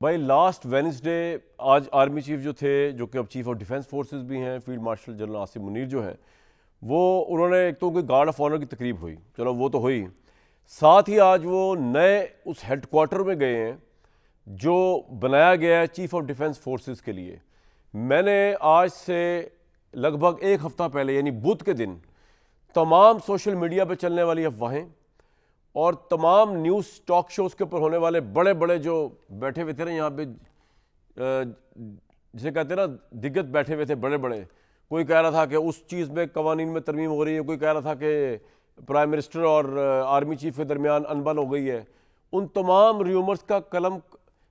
भाई last Wednesday आज army chief जो थे, जो कि अब चीफ ऑफ डिफेंस फोर्सेस भी हैं, field marshal general Asim Munir जो हैं, वो उन्होंने एक तो कोई गार्ड ऑफ ऑनर की तकरीब हुई, चलो वो तो हुई, साथ ही आज वो नए उस हेडक्वार्टर में गए हैं जो बनाया गया है चीफ ऑफ डिफेंस फोर्सेस के लिए। मैंने आज से लगभग एक हफ्ता पहले यानी बुध के दिन तमाम सोशल मीडिया पे चलने वाली अफवाहें और तमाम न्यूज़ टॉक शोज़ के ऊपर होने वाले बड़े बड़े जो बैठे हुए थे ना यहाँ पे, जिसे कहते हैं ना दिग्गज बैठे हुए थे बड़े बड़े, कोई कह रहा था कि उस चीज़ में कवानीन में तरमीम हो रही है, कोई कह रहा था कि प्राइम मिनिस्टर और आर्मी चीफ के दरमियान अनबन हो गई है। उन तमाम र्यूमर्स का कलम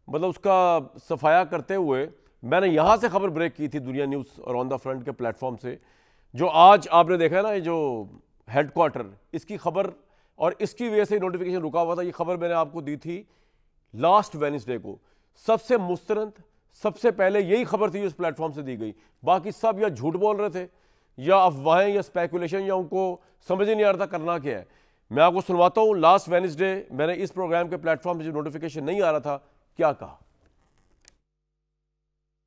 मतलब उसका सफाया करते हुए मैंने यहाँ से खबर ब्रेक की थी दुनिया न्यूज़ और ऑन द फ्रंट के प्लेटफॉर्म से, जो आज आपने देखा है ना, ये जो हेडक्वार्टर, इसकी खबर और इसकी वजह से नोटिफिकेशन रुका हुआ था। ये खबर मैंने आपको दी थी लास्ट वेडनेसडे को। सबसे मुस्तरद, सबसे पहले यही खबर थी जो इस प्लेटफॉर्म से दी गई। बाकी सब या झूठ बोल रहे थे या अफवाहें या स्पेकुलेशन या उनको समझ ही नहीं आ रहा था करना क्या है। मैं आपको सुनवाता हूँ लास्ट वेडनेसडे मैंने इस प्रोग्राम के प्लेटफॉर्म से जो नोटिफिकेशन नहीं आ रहा था क्या कहा।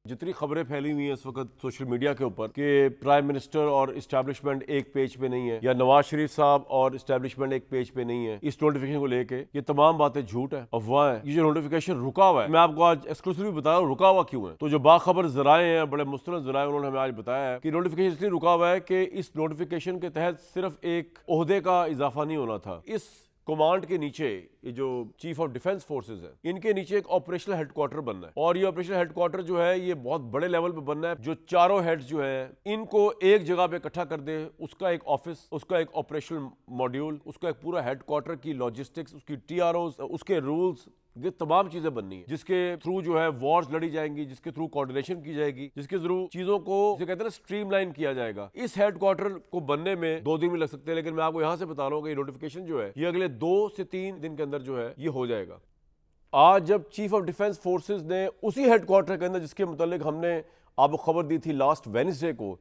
जितनी खबरें फैली हुई हैं इस वक्त सोशल मीडिया के ऊपर कि प्राइम मिनिस्टर और इस्टेब्लिशमेंट एक पेज पे नहीं है या नवाज शरीफ साहब और इस्टेब्लिशमेंट एक पेज पे नहीं है, इस नोटिफिकेशन को लेके ये तमाम बातें झूठ है, अफवाह है। ये जो नोटिफिकेशन रुका हुआ है, मैं आपको आज एक्सक्लूसिवली बता रहा हूँ रुका हुआ क्यों है। तो जो बाखबर जराए हैं, बड़े मुस्तनद जराए, उन्होंने हमें आज बताया है कि नोटिफिकेशन इसलिए रुका हुआ है कि इस नोटिफिकेशन के तहत सिर्फ एक ओहदे का इजाफा नहीं होना था। इस कमांड के नीचे ये जो चीफ ऑफ डिफेंस फोर्सेस है, इनके नीचे एक ऑपरेशनल हेडक्वार्टर बनना है और ये ऑपरेशनल हेडक्वार्टर जो है ये बहुत बड़े लेवल पे बनना है। जो चारों हेड्स जो हैं इनको एक जगह पे इकट्ठा कर दे, उसका एक ऑफिस, उसका एक ऑपरेशनल मॉड्यूल, उसका एक पूरा हेडक्वार्टर की लॉजिस्टिक्स, उसकी टीआरओ, उसके रूल्स, ये तमाम चीजें बननी है जिसके थ्रू जो है वॉर्स लड़ी जाएंगी, जिसके थ्रू कोऑर्डिनेशन की जाएगी, जिसके थ्रू चीजों को जिसे कहते हैं ना स्ट्रीमलाइन किया जाएगा। इस हेडक्वार्टर को बनने में 2 दिन भी लग सकते हैं, लेकिन मैं आपको यहां से बता रहा हूं कि नोटिफिकेशन जो है ये अगले 2 से 3 दिन के अंदर जो है ये हो जाएगा। आज जब चीफ ऑफ डिफेंस फोर्सेज ने उसी हेडक्वार्टर के अंदर जिसके मुतालिक हमने आपको खबर दी थी लास्ट वेडनेसडे को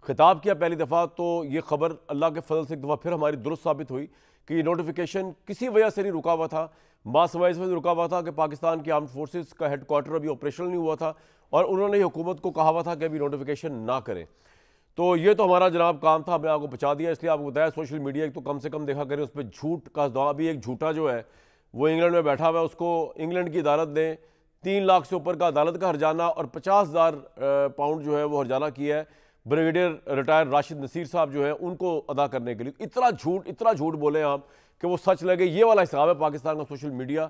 खिताब किया पहली दफ़ा, तो ये खबर अल्लाह के फजल से एक दफ़ा फिर हमारी दुरुस्त साबित हुई कि ये नोटिफिकेशन किसी वजह से नहीं रुका हुआ था। बासवाइज में रुका हुआ था कि पाकिस्तान की आर्म फोर्सेस का हेडक्वार्टर अभी ऑपरेशनल नहीं हुआ था और उन्होंने हुकूमत को कहा हुआ था कि अभी नोटिफिकेशन ना करें। तो ये तो हमारा जनाब काम था, हमने आपको बचा दिया, इसलिए आपको बताया सोशल मीडिया एक तो कम से कम देखा करें, उस पर झूठ का अभी एक झूठा जो है वो इंग्लैंड में बैठा हुआ है, उसको इंग्लैंड की अदालत ने 3 लाख से ऊपर का अदालत का हरजाना और 50,000 पाउंड जो है वो हरजाना किया है ब्रिगेडियर रिटायर राशिद नसीर साहब जो है उनको अदा करने के लिए। इतना झूठ बोले आप कि वो सच लगे। ये वाला हिसाब है पाकिस्तान का सोशल मीडिया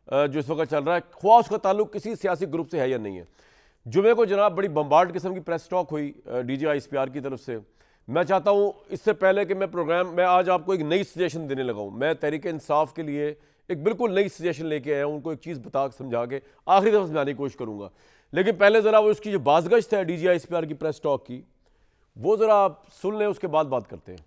जो इस वक्त चल रहा है, ख्वाह उसका ताल्लुक किसी सियासी ग्रुप से है या नहीं है। जुमे को जनाब बड़ी बम्बार्ड किस्म की प्रेस टॉक हुई DGISPR की तरफ से। मैं चाहता हूँ इससे पहले कि मैं आज आपको एक नई सजेशन देने लगा हूँ। मैं तहरीक इंसाफ के लिए एक बिल्कुल नई सजेशन लेके आया हूँ, उनको एक चीज़ बता समझा के आखिरी दफ़ा समझाने की कोशिश करूँगा। लेकिन पहले ज़रा वो उसकी जो बाज़गश्त है DGISPR की प्रेस टॉक की, वो ज़रा आप सुन लें, उसके बाद बात करते हैं।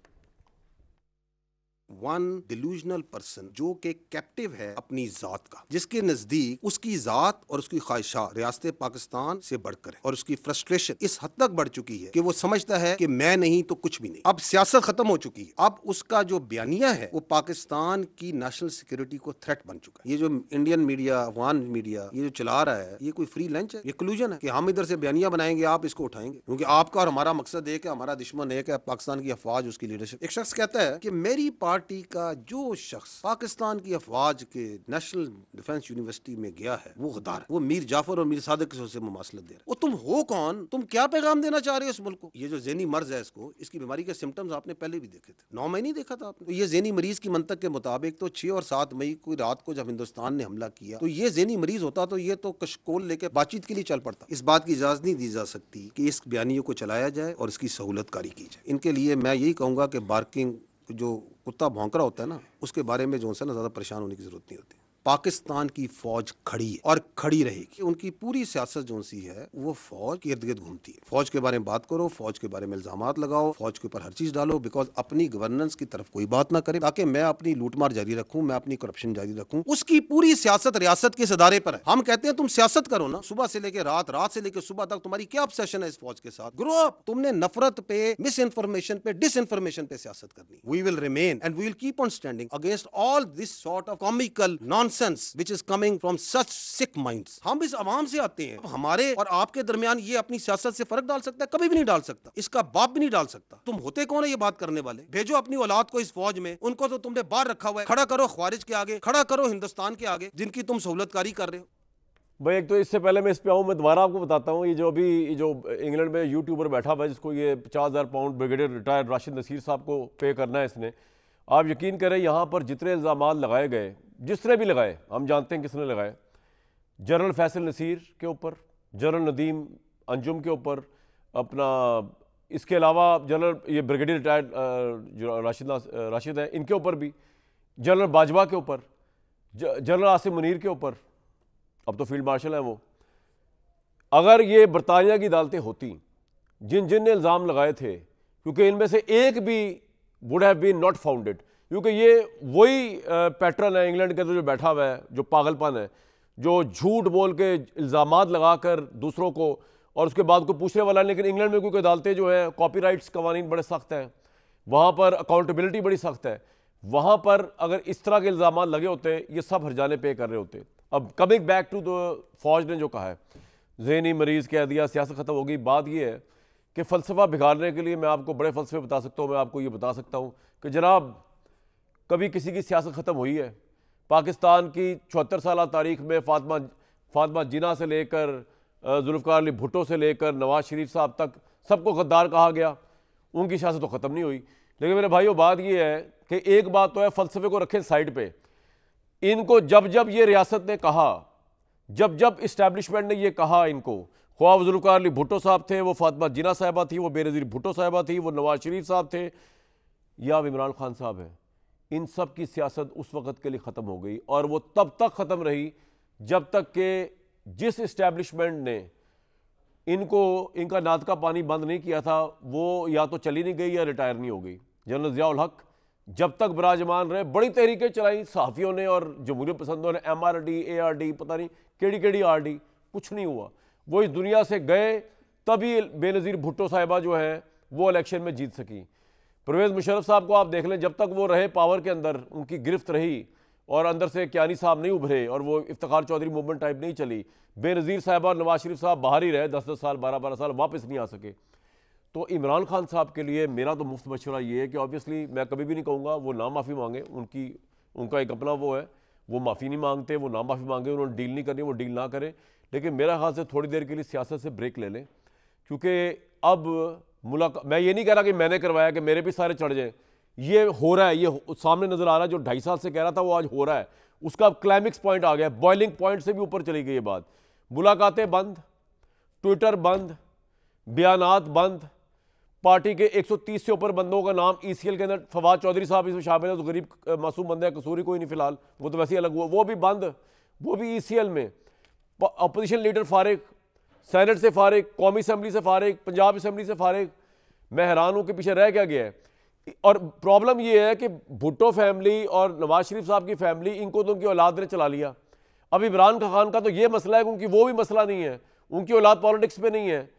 वन डिल्यूजनल पर्सन जो कि कैप्टिव है अपनी जात का, जिसके नजदीक उसकी जात और उसकी ख्वाहिशात रियासत पाकिस्तान से बढ़कर है और उसकी फ्रस्ट्रेशन इस हद तक बढ़ चुकी है कि वो समझता है कि मैं नहीं तो कुछ भी नहीं। अब सियासत खत्म हो चुकी है, अब उसका जो बयानिया है वो पाकिस्तान की नेशनल सिक्योरिटी को थ्रेट बन चुका है। ये जो इंडियन मीडिया, अफगान मीडिया ये जो चला रहा है, ये कोई फ्री लंच है? ये कलूजन है कि हम इधर से बयानिया बनाएंगे, आप इसको उठाएंगे, क्योंकि आपका और हमारा मकसद एक है, हमारा दुश्मन एक है, पाकिस्तान की अफवाज, उसकी लीडरशिप। एक शख्स कहता है कि मेरी पार्टी का जो शख्स पाकिस्तान की अफवाज के नेशनल डिफेंस यूनिवर्सिटी में गया है वो गद्दार है, वो मीर जाफर और मीर सादिक से मुमासलत दे रहा है। वो तुम हो कौन? तुम क्या पैगाम देना चाह रहे हो इस मुल्क को? ये जो ज़हनी मर्ज है, इसकी बीमारी के सिम्टम्स आपने पहले भी देखे थे, 9 मई नहीं देखा था आपने? तो ये ज़हनी मरीज की मंतक के मुताबिक तो 6 और 7 मई को रात को जब हिंदुस्तान ने हमला किया तो ये ज़हनी मरीज होता तो ये तो कशकोल लेके बातचीत के लिए चल पड़ता। इस बात की इजाजत नहीं दी जा सकती कि इस बयानियों को चलाया जाए और इसकी सहूलत कारी की जाए। इनके लिए मैं यही कहूँगा कि बार्किंग जो कुत्ता भौंक रहा होता है ना, उसके बारे में जो है ना ज़्यादा परेशान होने की जरूरत नहीं होती। पाकिस्तान की फौज खड़ी है और खड़ी रहेगी। उनकी पूरी सियासत जो सी है वो फौज के इर्द गिर्द घूमती है। फौज के बारे में बात करो, फौज के बारे में इल्जामात लगाओ, फौज के ऊपर हर चीज डालो, बिकॉज अपनी गवर्नेंस की तरफ कोई बात ना करे ताकि मैं अपनी लूटमार जारी रखूं, मैं अपनी करप्शन जारी रखूं। उसकी पूरी सियासत रियासत के सदारे पर है। हम कहते हैं तुम सियासत करो ना, सुबह से लेकर रात, रात से लेकर सुबह तक तुम्हारी क्या ऑब्सेशन है इस फौज के साथ? Grow up. तुमने नफरत पे, मिस इन्फॉर्मेशन पे, डिस इन्फॉर्मेशन पे सियासत करनी। We will remain and we will keep on standing against all this sort of comical nonsense nonsense which is coming from such sick minds. हम इस आवाम से आते हैं, हमारे और आपके दरमियान ये अपनी सियासत से फर्क डाल सकता है? कभी भी नहीं डाल सकता, इसका बाप भी नहीं डाल सकता। तुम होते कौन है ये बात करने वाले? भेजो अपनी औलाद को इस फौज में, उनको तो तुमने बाहर रखा हुआ है। खड़ा करो ख्वारिज के आगे, खड़ा करो हिंदुस्तान के आगे, जिनकी तुम सहूलतकारी कर रहे हो। भाई एक तो इससे पहले मैं इस पे आऊँ, मैं दोबारा आपको बताता हूँ, ये जो अभी जो इंग्लैंड में यूट्यूबर बैठा हुआ है जिसको ये 50,000 pound brigadier retired Rashid Naseer साहब को पे करना है इसने, आप यकीन करें यहाँ पर जितने इल्ज़ामात लगाए गए, जिसने भी लगाए, हम जानते हैं किसने लगाए, जनरल फैसल नसीर के ऊपर, जनरल नदीम अंजुम के ऊपर, अपना इसके अलावा जनरल ये ब्रिगेडियर रिटायर्ड जो राशिद हैं इनके ऊपर भी, जनरल बाजवा के ऊपर, जनरल आसिम मुनीर के ऊपर, अब तो फील्ड मार्शल हैं वो। अगर ये बरतानिया की अदालतें होती, जिन जिन ने इल्ज़ाम लगाए थे, क्योंकि इनमें से एक भी would have been not founded, क्योंकि ये वही पैटर्न है इंग्लैंड के अंदर जो बैठा हुआ है, जो पागलपन है, जो झूठ बोल के इल्ज़ामात लगाकर दूसरों को और उसके बाद को पूछने वाला। लेकिन इंग्लैंड में क्योंकि अदालतें जो है कॉपीराइट्स कवानीन बड़े सख्त हैं, वहाँ पर अकाउंटेबिलिटी बड़ी सख्त है, वहाँ पर अगर इस तरह के इल्ज़ामात लगे होते ये सब हरजाने पे कर रहे होते। अब कमिंग बैक टू द फौज ने जो कहा है, ज़हनी मरीज़ कह दिया, सियासत ख़त्म हो गई। बात ये है कि फ़लसफ़ा बिगाड़ने के लिए मैं आपको बड़े फ़लसफ़े बता सकता हूँ। मैं आपको ये बता सकता हूँ कि जनाब कभी किसी की सियासत ख़त्म हुई है? पाकिस्तान की 74 साल तारीख़ में फातिमा जिन्ना से लेकर जुल्फ़िकार अली भुट्टो से लेकर नवाज शरीफ साहब तक सबको गद्दार कहा गया, उनकी सियासत तो ख़त्म नहीं हुई। लेकिन मेरे भाइयों बात ये है कि एक बात तो है, फ़लसफ़े को रखें साइड पे, इनको जब जब ये रियासत ने कहा, जब जब इस्टेब्लिशमेंट ने ये कहा इनको, ख्वाह वो जुल्फ़िकार अली भुट्टो साहब थे, वो फातिमा जिन्ना साहिबा थी, वो बेनज़ीर भुट्टो साहिबा थी, वो नवाज शरीफ साहब थे, या अब इमरान खान साहब हैं, इन सब की सियासत उस वक़्त के लिए ख़त्म हो गई। और वो तब तक ख़त्म रही जब तक कि जिस इस्टेब्लिशमेंट ने इनका नाद का पानी बंद नहीं किया था, वो या तो चली नहीं गई या रिटायर नहीं हो गई। जनरल ज़िया उल हक जब तक विराजमान रहे, बड़ी तहरीकें चलाई सहाफ़ियों ने और जमहूरियत पसंदों ने, MRD ARD पता नहीं केड़ी RD, कुछ नहीं हुआ। वो इस दुनिया से गए, तभी बेनज़ीर भुट्टो साहिबा जो हैं वो इलेक्शन में जीत सकी। परवेज़ मुशर्रफ साहब को आप देख लें, जब तक वो रहे पावर के अंदर, उनकी गिरफ्त रही और अंदर से कियानी साहब नहीं उभरे और वो इफ्तिखार चौधरी मूवमेंट टाइप नहीं चली। बेनज़ीर साहब और नवाज शरीफ साहब बाहर ही रहे, 10-10 साल 12-12 साल, वापस नहीं आ सके। तो इमरान खान साहब के लिए मेरा तो मुफ्त मशवरा ये है कि ऑब्वियसली मैं कभी भी नहीं कहूँगा वो ना माफ़ी मांगे, उनका एक अपना वो है, वो माफ़ी नहीं मांगते, वो ना माफ़ी मांगे, उन्होंने डील नहीं करनी, वो डील ना करें। लेकिन मेरा ख्याल से थोड़ी देर के लिए सियासत से ब्रेक ले लें, क्योंकि अब मुलाकात, मैं ये नहीं कह रहा कि मैंने करवाया कि मेरे भी सारे चढ़ जाएँ, ये हो रहा है, ये सामने नज़र आ रहा है। जो 2.5 साल से कह रहा था वो आज हो रहा है, उसका क्लाइमेक्स पॉइंट आ गया, बॉइलिंग पॉइंट से भी ऊपर चली गई ये बात। मुलाकातें बंद, ट्विटर बंद, बयानात बंद, पार्टी के 130 से ऊपर बंदों का नाम ECL के अंदर, फवाद चौधरी साहब इसमें शामिल है, तो गरीब मासूम बंदे हैं, कसूरी कोई नहीं फिलहाल, वो तो वैसे ही अलग हुआ, वो भी बंद, वो भी ECL में। अपोजिशन लीडर फारिग, सेनेट से फारिग, कौमी असम्बली से फारिग, पंजाब असम्बली से फारिग। मैं हैरान हूँ कि पीछे रह क्या गया है। और प्रॉब्लम ये है कि भुट्टो फैमिली और नवाज शरीफ साहब की फैमिली, इनको तो उनकी औलाद ने चला लिया। अब इमरान खान का तो ये मसला है क्योंकि वो भी मसला नहीं है, उनकी औलाद पॉलिटिक्स में नहीं है,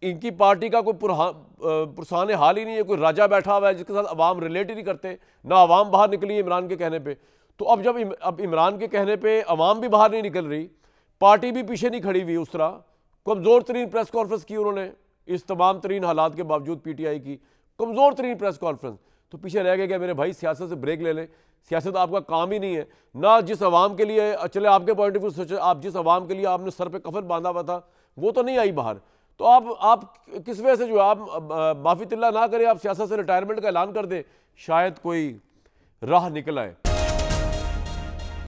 इनकी पार्टी का कोई पुरसान हाल ही नहीं है, कोई राजा बैठा हुआ है जिसके साथ अवाम रिलेट ही नहीं करते, ना अवाम बाहर निकली है इमरान के कहने पे। तो अब जब अब इमरान के कहने पे अवाम भी बाहर नहीं निकल रही, पार्टी भी पीछे नहीं खड़ी हुई, उस तरह कमज़ोर तरीन प्रेस कॉन्फ्रेंस की उन्होंने, इस तमाम तरीन हालात के बावजूद PTI की कमज़ोर तरीन प्रेस कॉन्फ्रेंस, तो पीछे रह गए। क्या मेरे भाई सियासत से ब्रेक ले लें, सियासत आपका काम ही नहीं है ना। जिस अवाम के लिए, चले आपके पॉइंट ऑफ व्यू सोचे, आप जिस अवाम के लिए आपने सर पे कफन बांधा हुआ था वो तो नहीं आई बाहर, तो आप किस वजह से जो आप माफ़ी तिल्ला ना करें, आप सियासत से रिटायरमेंट का ऐलान कर दें, शायद कोई राह निकल आए।